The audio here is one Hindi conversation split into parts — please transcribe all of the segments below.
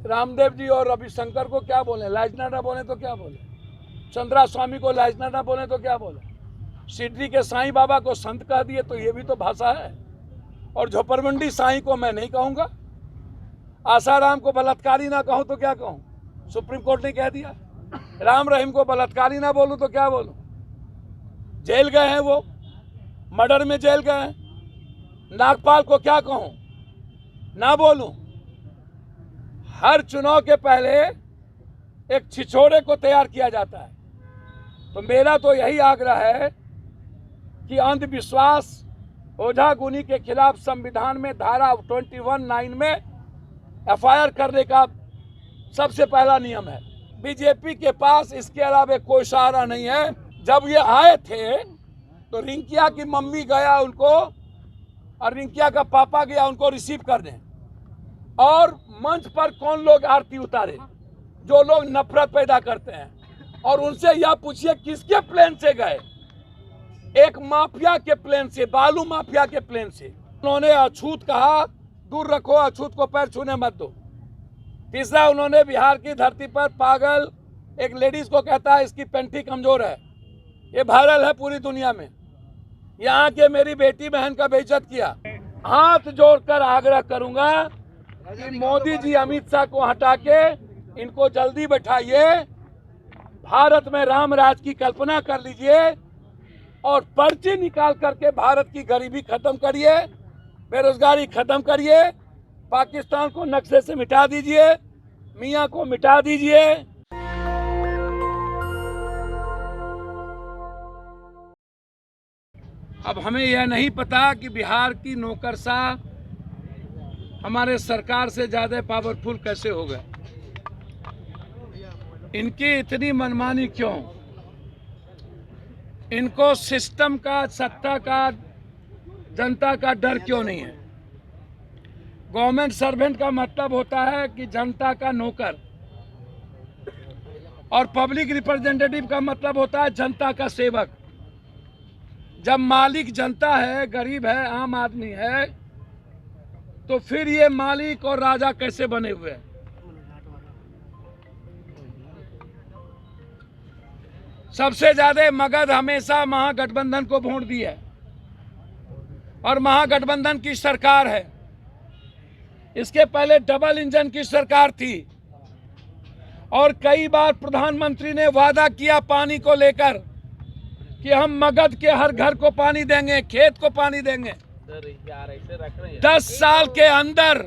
रामदेव जी और रविशंकर को क्या बोले, लाइजना ना बोले तो क्या बोले, चंद्रा स्वामी को लाइजना ना बोले तो क्या बोले, सिडनी के साईं बाबा को संत कह दिए तो ये भी तो भाषा है। और झोपड़मंडी साईं को मैं नहीं कहूँगा, आसाराम को बलात्कारी ना कहूँ तो क्या कहूँ, सुप्रीम कोर्ट ने कह दिया। राम रहीम को बलात्कारी ना बोलूँ तो क्या बोलूँ, जेल गए हैं वो, मर्डर में जेल गए हैं। नागपाल को क्या कहूँ, ना बोलूँ। हर चुनाव के पहले एक छिछोरे को तैयार किया जाता है। तो मेरा तो यही आग्रह है कि अंधविश्वास, ओझा गुनी के खिलाफ संविधान में धारा 21(9) में एफआईआर करने का सबसे पहला नियम है। बीजेपी के पास इसके अलावा कोई सहारा नहीं है। जब ये आए थे तो रिंकिया की मम्मी गया उनको, और रिंकिया का पापा गया उनको रिसीव करने, और मंच पर कौन लोग आरती उतारे, जो लोग नफरत पैदा करते हैं। और उनसे यह पूछिए किसके प्लेन से गए, एक माफिया के प्लेन से, बालू माफिया के प्लेन से। उन्होंने अछूत कहा, दूर रखो, अछूत को पैर छूने मत दो। तीसरा, उन्होंने बिहार की धरती पर पागल एक लेडीज को कहता है इसकी पेंटी कमजोर है, ये वायरल है पूरी दुनिया में। यहाँ के मेरी बेटी बहन का बेइज्जत किया। हाथ जोड़कर आग्रह करूंगा कि मोदी जी अमित शाह को हटा के इनको जल्दी बैठाइए, भारत में राम राज की कल्पना कर लीजिए और पर्ची निकाल करके भारत की गरीबी खत्म करिए, बेरोजगारी खत्म करिए, पाकिस्तान को नक्शे से मिटा दीजिए, मियां को मिटा दीजिए। अब हमें यह नहीं पता कि बिहार की नौकरशाह हमारे सरकार से ज्यादा पावरफुल कैसे हो गए, इनकी इतनी मनमानी क्यों, इनको सिस्टम का, सत्ता का, जनता का डर क्यों नहीं है। गवर्नमेंट सर्वेंट का मतलब होता है कि जनता का नौकर, और पब्लिक रिप्रेजेंटेटिव का मतलब होता है जनता का सेवक। जब मालिक जनता है, गरीब है, आम आदमी है, तो फिर ये मालिक और राजा कैसे बने हुए हैं। सबसे ज्यादा मगध हमेशा महागठबंधन को वोट दी है, और महागठबंधन की सरकार है। इसके पहले डबल इंजन की सरकार थी, और कई बार प्रधानमंत्री ने वादा किया पानी को लेकर कि हम मगध के हर घर को पानी देंगे, खेत को पानी देंगे। 10 साल के अंदर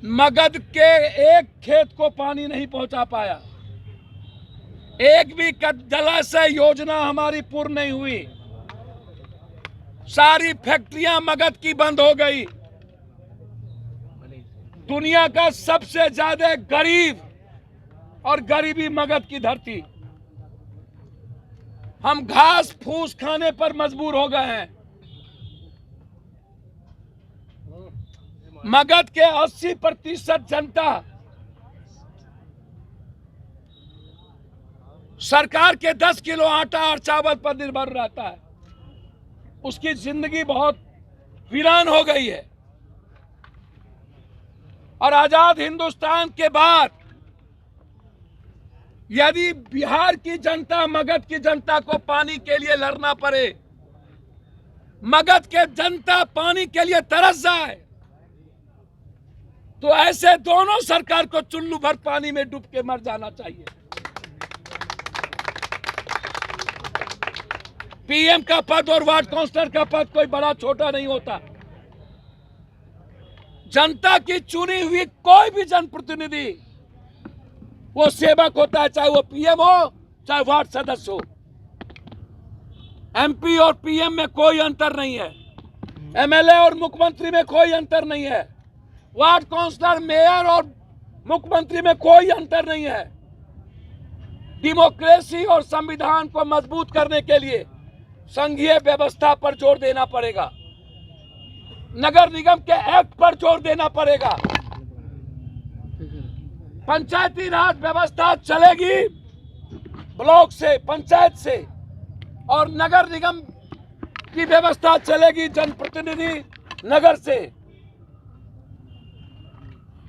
मगध के एक खेत को पानी नहीं पहुंचा पाया, एक भी जलाशय योजना हमारी पूर्ण नहीं हुई। सारी फैक्ट्रियां मगध की बंद हो गई। दुनिया का सबसे ज्यादा गरीब और गरीबी मगध की धरती। हम घास फूस खाने पर मजबूर हो गए हैं। मगध के 80% जनता सरकार के 10 किलो आटा और चावल पर निर्भर रहता है। उसकी जिंदगी बहुत वीरान हो गई है। और आजाद हिंदुस्तान के बाद यदि बिहार की जनता, मगध की जनता को पानी के लिए लड़ना पड़े, मगध के जनता पानी के लिए तरस जाए, तो ऐसे दोनों सरकार को चुल्लू भर पानी में डूब के मर जाना चाहिए। पीएम का पद और वार्ड काउंसलर का पद कोई बड़ा छोटा नहीं होता। जनता की चुनी हुई कोई भी जनप्रतिनिधि वो सेवक होता है, चाहे वो पीएम हो चाहे वार्ड सदस्य हो। एमपी और पीएम में कोई अंतर नहीं है, एमएलए और मुख्यमंत्री में कोई अंतर नहीं है, वार्ड काउंसलर, मेयर और मुख्यमंत्री में कोई अंतर नहीं है। डेमोक्रेसी और संविधान को मजबूत करने के लिए संघीय व्यवस्था पर जोर देना पड़ेगा, नगर निगम के एक्ट पर जोर देना पड़ेगा। पंचायती राज व्यवस्था चलेगी ब्लॉक से, पंचायत से, और नगर निगम की व्यवस्था चलेगी जनप्रतिनिधि नगर से।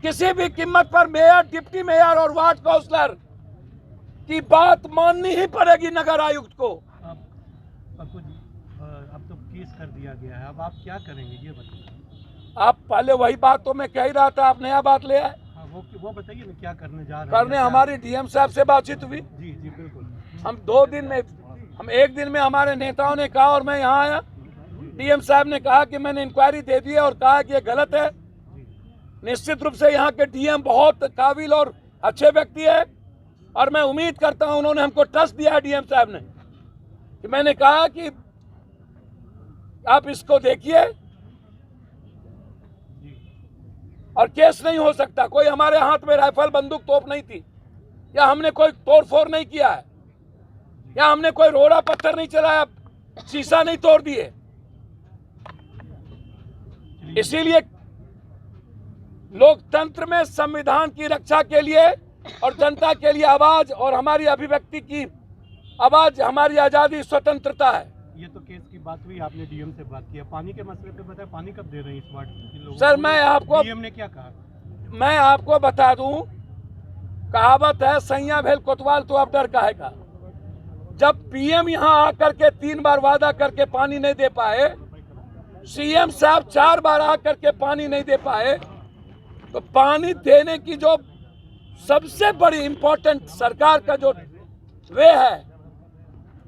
किसी भी कीमत पर मेयर, डिप्टी मेयर और वार्ड काउंसलर की बात माननी ही पड़ेगी नगर आयुक्त को। पप्पू जी, अब तो केस कर दिया गया है, अब आप क्या करेंगे ये बताइए। आप पहले वही बात तो मैं कह ही रहा था, आप नया बात ले आए। हाँ, वो बताइए ना क्या करने जा रहे हैं। करने हमारी डीएम साहब से बातचीत हुई। जी जी बिल्कुल। हम एक दिन में हमारे नेताओं ने कहा और मैं यहाँ आया, डीएम साहब ने कहा कि मैंने इंक्वायरी दे दी है और कहा कि ये गलत है। निश्चित रूप से यहाँ के डीएम बहुत काबिल और अच्छे व्यक्ति है और मैं उम्मीद करता हूँ, उन्होंने हमको ट्रस्ट दिया है डीएम साहब ने, कि मैंने कहा कि आप इसको देखिए और केस नहीं हो सकता। कोई हमारे हाथ में राइफल, बंदूक, तोप नहीं थी, या हमने कोई तोड़फोड़ नहीं किया है, या हमने कोई रोड़ा पत्थर नहीं चलाया, शीशा नहीं तोड़ दिए। इसीलिए लोकतंत्र में संविधान की रक्षा के लिए और जनता के लिए आवाज और हमारी अभिव्यक्ति की आवाज हमारी आजादी, स्वतंत्रता है। ये तो केस की बात हुई, आपने डीएम से बात किया, पानी के मसले पे बताया, पानी कब दे रहे हैं इस वार्ड के लोगों को? सर मैं आपको, डीएम ने क्या कहा? मैं आपको बता दूं, कहावत है सैया भेल कोतवाल तो अब डर काहेगा। जब पीएम यहां आकर के 3 बार वादा करके पानी नहीं दे पाए, सीएम साहब 4 बार आकर के पानी नहीं दे पाए, तो पानी देने की जो सबसे बड़ी इंपॉर्टेंट सरकार का जो वे है,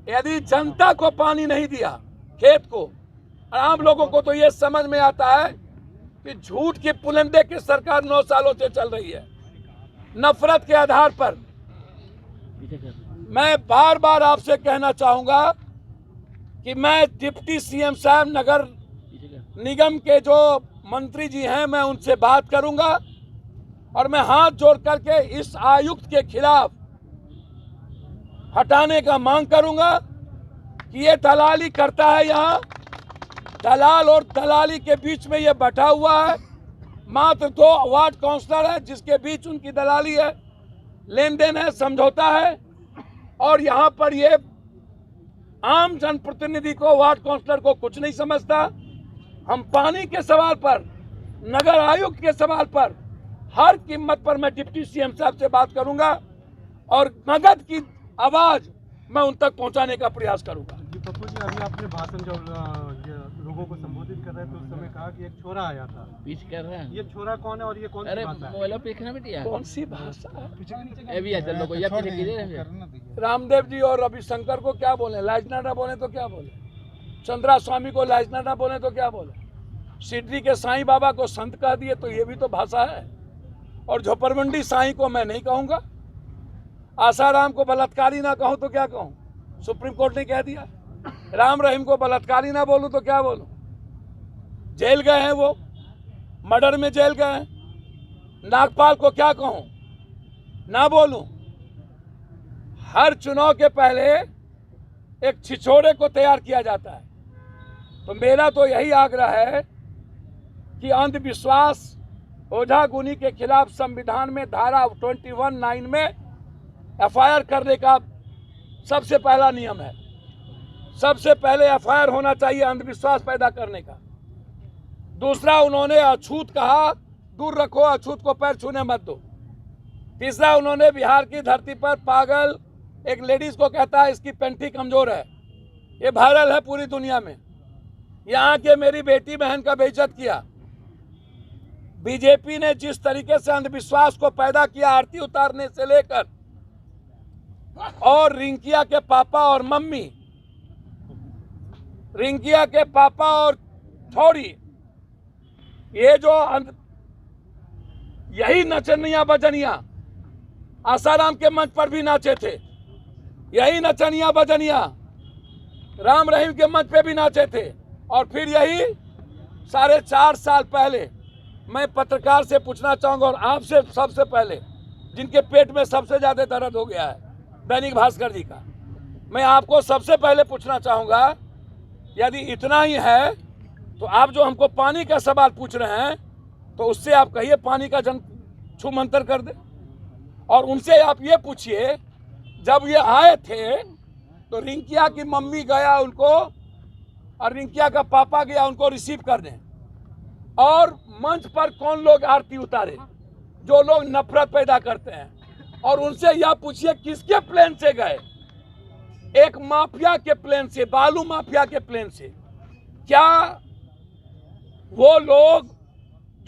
यदि जनता को पानी नहीं दिया, खेत को, आम लोगों को, तो ये समझ में आता है कि झूठ के पुलंदे की सरकार 9 सालों से चल रही है, नफरत के आधार पर। मैं बार बार आपसे कहना चाहूंगा कि मैं डिप्टी सीएम साहब, नगर निगम के जो मंत्री जी हैं, मैं उनसे बात करूंगा और मैं हाथ जोड़ करके इस आयुक्त के खिलाफ हटाने का मांग करूंगा कि ये दलाली करता है। यहाँ दलाल और दलाली के बीच में ये बैठा हुआ है। मात्र 2 वार्ड काउंसलर है जिसके बीच उनकी दलाली है, लेन देन है, समझौता है, और यहाँ पर ये आम जनप्रतिनिधि को, वार्ड काउंसलर को कुछ नहीं समझता। हम पानी के सवाल पर, नगर आयुक्त के सवाल पर, हर कीमत पर मैं डिप्टी सीएम साहब से बात करूंगा और नगद की आवाज मैं उन तक पहुंचाने का प्रयास करूंगा। जी पप्पू जी, अभी आपने भाषण जब लोगों को संबोधित कर रहे थे उस समय कहा कि एक छोरा आया था, बीच कर रहे हैं। ये छोरा कौन है और ये कौन सी भाषा है? मोबाइल पे देखना बेटिया, कौन सी भाषा है? रामदेव जी और रविशंकर को क्या बोले? लाजनाटा बोले तो क्या बोले? चंद्रा स्वामी को लाजनाटा बोले तो क्या बोले? सिद्धि के साईं बाबा को संत कह दिए तो ये भी तो भाषा है। और झोपड़मंडी साईं को मैं नहीं कहूंगा, आसाराम को बलात्कारी ना कहूं तो क्या कहूं? सुप्रीम कोर्ट ने कह दिया। राम रहीम को बलात्कारी ना बोलूं तो क्या बोलूं? जेल गए हैं वो, मर्डर में जेल गए हैं। नागपाल को क्या कहूं? ना बोलूं? हर चुनाव के पहले एक छिछोरे को तैयार किया जाता है। तो मेरा तो यही आग्रह है कि अंधविश्वास, ओझा गुनी के खिलाफ संविधान में धारा 21(9) में एफआईआर करने का सबसे पहला नियम है। सबसे पहले एफआईआर होना चाहिए अंधविश्वास पैदा करने का। दूसरा, उन्होंने अछूत कहा, दूर रखो, अछूत को पैर छूने मत दो। तीसरा, उन्होंने बिहार की धरती पर पागल एक लेडीज को कहता है इसकी पेंटी कमजोर है, ये वायरल है पूरी दुनिया में। यहाँ के मेरी बेटी बहन का बेइज्जत किया। बीजेपी ने जिस तरीके से अंधविश्वास को पैदा किया, आरती उतारने से लेकर, और रिंकिया के पापा और मम्मी, रिंकिया के पापा और थोड़ी, ये जो यही नचनिया बजनिया आसाराम के मंच पर भी नाचे थे, यही नचनिया बजनिया राम रहीम के मंच पे भी नाचे थे। और फिर यही 4.5 साल पहले मैं पत्रकार से पूछना चाहूंगा, और आपसे सबसे पहले, जिनके पेट में सबसे ज्यादा दर्द हो गया है, दैनिक भास्कर जी का, मैं आपको सबसे पहले पूछना चाहूंगा, यदि इतना ही है तो आप जो हमको पानी का सवाल पूछ रहे हैं, तो उससे आप कहिए पानी का जन छूमंतर कर दे। और उनसे आप ये पूछिए, जब ये आए थे तो रिंकिया की मम्मी गया उनको, और रिंकिया का पापा गया उनको रिसीव करने, और मंच पर कौन लोग आरती उतारे? जो लोग नफरत पैदा करते हैं, और उनसे यह पूछिए किसके प्लेन से गए? एक माफिया के प्लेन से, बालू माफिया के प्लेन से। क्या वो लोग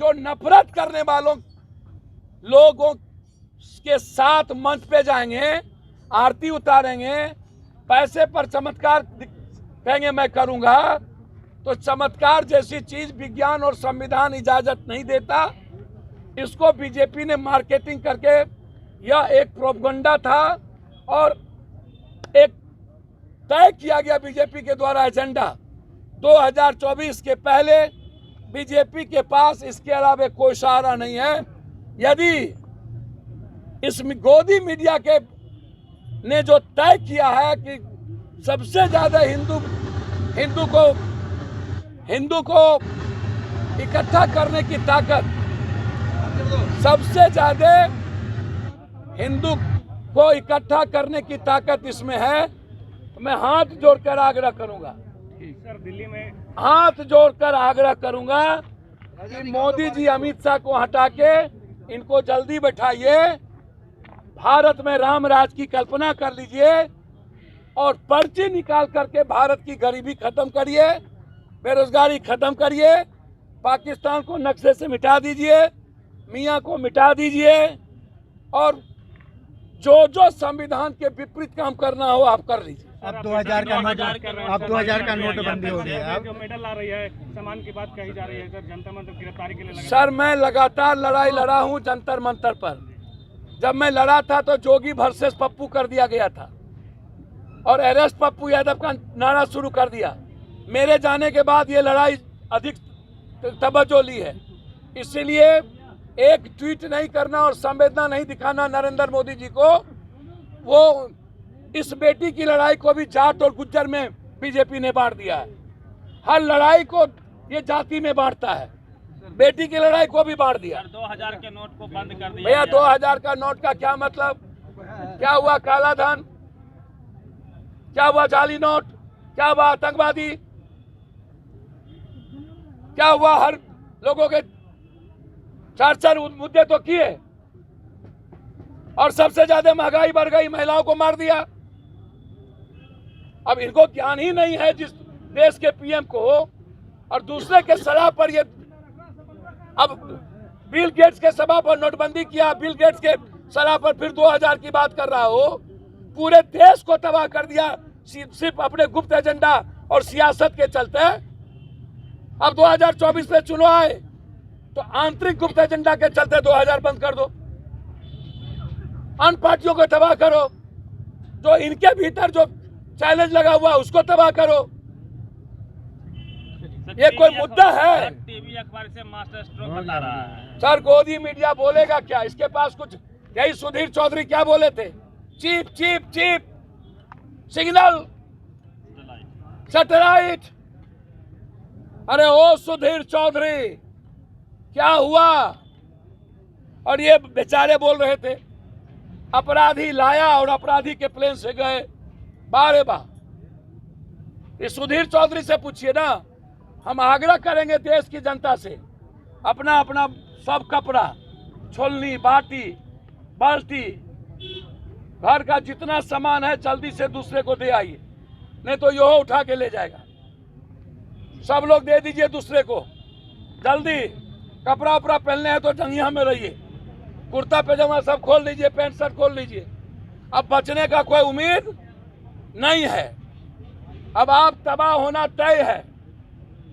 जो नफरत करने वालों लोगों के साथ मंच पे जाएंगे, आरती उतारेंगे, पैसे पर चमत्कार कहेंगे मैं करूंगा, तो चमत्कार जैसी चीज विज्ञान और संविधान इजाजत नहीं देता। इसको बीजेपी ने मार्केटिंग करके, यह एक प्रोपगंडा था और एक तय किया गया बीजेपी के द्वारा एजेंडा। 2024 के पहले बीजेपी के पास इसके अलावा कोई सहारा नहीं है। यदि इस गोदी मीडिया के ने जो तय किया है कि सबसे ज्यादा हिंदू को इकट्ठा करने की ताकत, सबसे ज्यादा हिंदू को इकट्ठा करने की ताकत इसमें है, तो मैं हाथ जोड़कर आग्रह करूंगा, सर दिल्ली में हाथ जोड़कर आग्रह करूंगा कि मोदी जी अमित शाह को हटा के इनको जल्दी बैठाइए, भारत में राम राज की कल्पना कर लीजिए और पर्ची निकाल करके भारत की गरीबी खत्म करिए, बेरोजगारी खत्म करिए, पाकिस्तान को नक्शे से मिटा दीजिए, मियाँ को मिटा दीजिए, और जो संविधान के विपरीत काम करना हो आप कर लीजिए। अब 2000 का नोटबंदी हो गया। जो मेडल ला रही है, सामान की बात कही जा रही है सर, जंतर मंतर गिरफ्तारी के लिए लगा। सर मैं लगातार लड़ाई लड़ा हूं जंतर मंतर पर। जब मैं लड़ा था तो जोगी वर्सेस पप्पू कर दिया गया था और अरेस्ट पप्पू यादव का नारा शुरू कर दिया। मेरे जाने के बाद ये लड़ाई अधिक तवज्जो ली है। इसीलिए एक ट्वीट नहीं करना और संवेदना नहीं दिखाना नरेंद्र मोदी जी को, वो इस बेटी की लड़ाई को भी जाट और गुज्जर में बीजेपी ने बांट दिया है। हर लड़ाई को ये जाति में बांटता है, बेटी की लड़ाई को भी बांट दिया। 2000 के नोट को बंद कर दिया। भैया 2000 का नोट का क्या मतलब? क्या हुआ काला धन? क्या हुआ जाली नोट? क्या हुआ आतंकवादी? क्या हुआ? हर लोगों के चार मुद्दे तो किए और सबसे ज्यादा महंगाई बढ़ गई, महिलाओं को मार दिया। अब इनको ज्ञान ही नहीं है जिस देश के पीएम को, और दूसरे के सलाह पर ये, अब बिल गेट्स के सलाह पर नोटबंदी किया, बिल गेट्स के सलाह पर फिर 2000 की बात कर रहा हो, पूरे देश को तबाह कर दिया सिर्फ अपने गुप्त एजेंडा और सियासत के चलते। अब 2024 में चुनाव आए तो आंतरिक गुप्त एजेंडा के चलते 2000 बंद कर दो, अन्य पार्टियों को तबाह करो, जो इनके भीतर जो चैलेंज लगा हुआ उसको तबाह करो। ये कोई मुद्दा है? टीवी अखबार से मास्टर स्ट्रोक बता रहा है सर गोदी मीडिया बोलेगा क्या? इसके पास कुछ, यही सुधीर चौधरी क्या बोले थे? Cheap cheap cheap signal satellite. अरे ओ सुधीर चौधरी क्या हुआ? और ये बेचारे बोल रहे थे अपराधी लाया और अपराधी के प्लेन से गए। बारे बा, ये सुधीर चौधरी से पूछिए ना। हम आग्रह करेंगे देश की जनता से, अपना अपना सब कपड़ा, छोलनी, बाटी, बाल्टी, घर का जितना सामान है जल्दी से दूसरे को दे आइए, नहीं तो यो उठा के ले जाएगा। सब लोग दे दीजिए दूसरे को जल्दी। कपड़ा उपड़ा पहनने हैं तो जंगिया में रहिए, कुर्ता पैजामा सब खोल लीजिए, पैंट शर्ट खोल लीजिए। अब बचने का कोई उम्मीद नहीं है। अब आप तबाह होना तय है।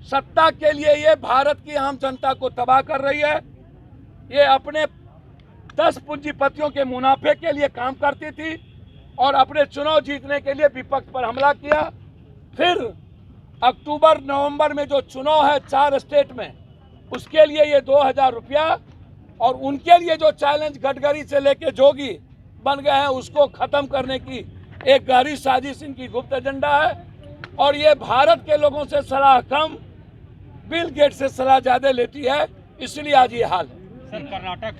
सत्ता के लिए ये भारत की आम जनता को तबाह कर रही है। ये अपने 10 पूंजीपतियों के मुनाफे के लिए काम करती थी और अपने चुनाव जीतने के लिए विपक्ष पर हमला किया। फिर अक्टूबर नवंबर में जो चुनाव है 4 स्टेट में, उसके लिए ये 2000 रुपया, और उनके लिए जो चैलेंज गडकरी से लेके जोगी बन गए हैं उसको खत्म करने की एक गहरी साजिश इनकी गुप्त एजेंडा है। और ये भारत के लोगों से सलाह कम, बिल गेट्स से सलाह ज्यादा लेती है, इसलिए आज ये हाल है। सर कर्नाटक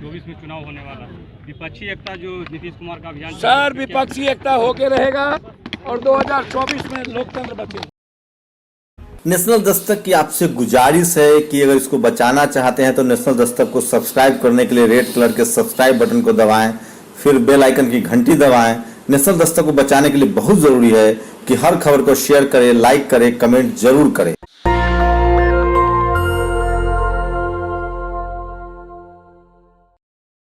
24 में चुनाव होने वाला, विपक्षी एकता जो नीतीश कुमार का अभियान, सर विपक्षी एकता होके रहेगा और 2024 में लोकतंत्र बचेगा। नेशनल दस्तक की आपसे गुजारिश है कि अगर इसको बचाना चाहते हैं तो नेशनल दस्तक को सब्सक्राइब करने के लिए रेड कलर के सब्सक्राइब बटन को दबाएं, फिर बेल आइकन की घंटी दबाएं। नेशनल दस्तक को बचाने के लिए बहुत ज़रूरी है कि हर खबर को शेयर करें, लाइक करें, कमेंट जरूर करें।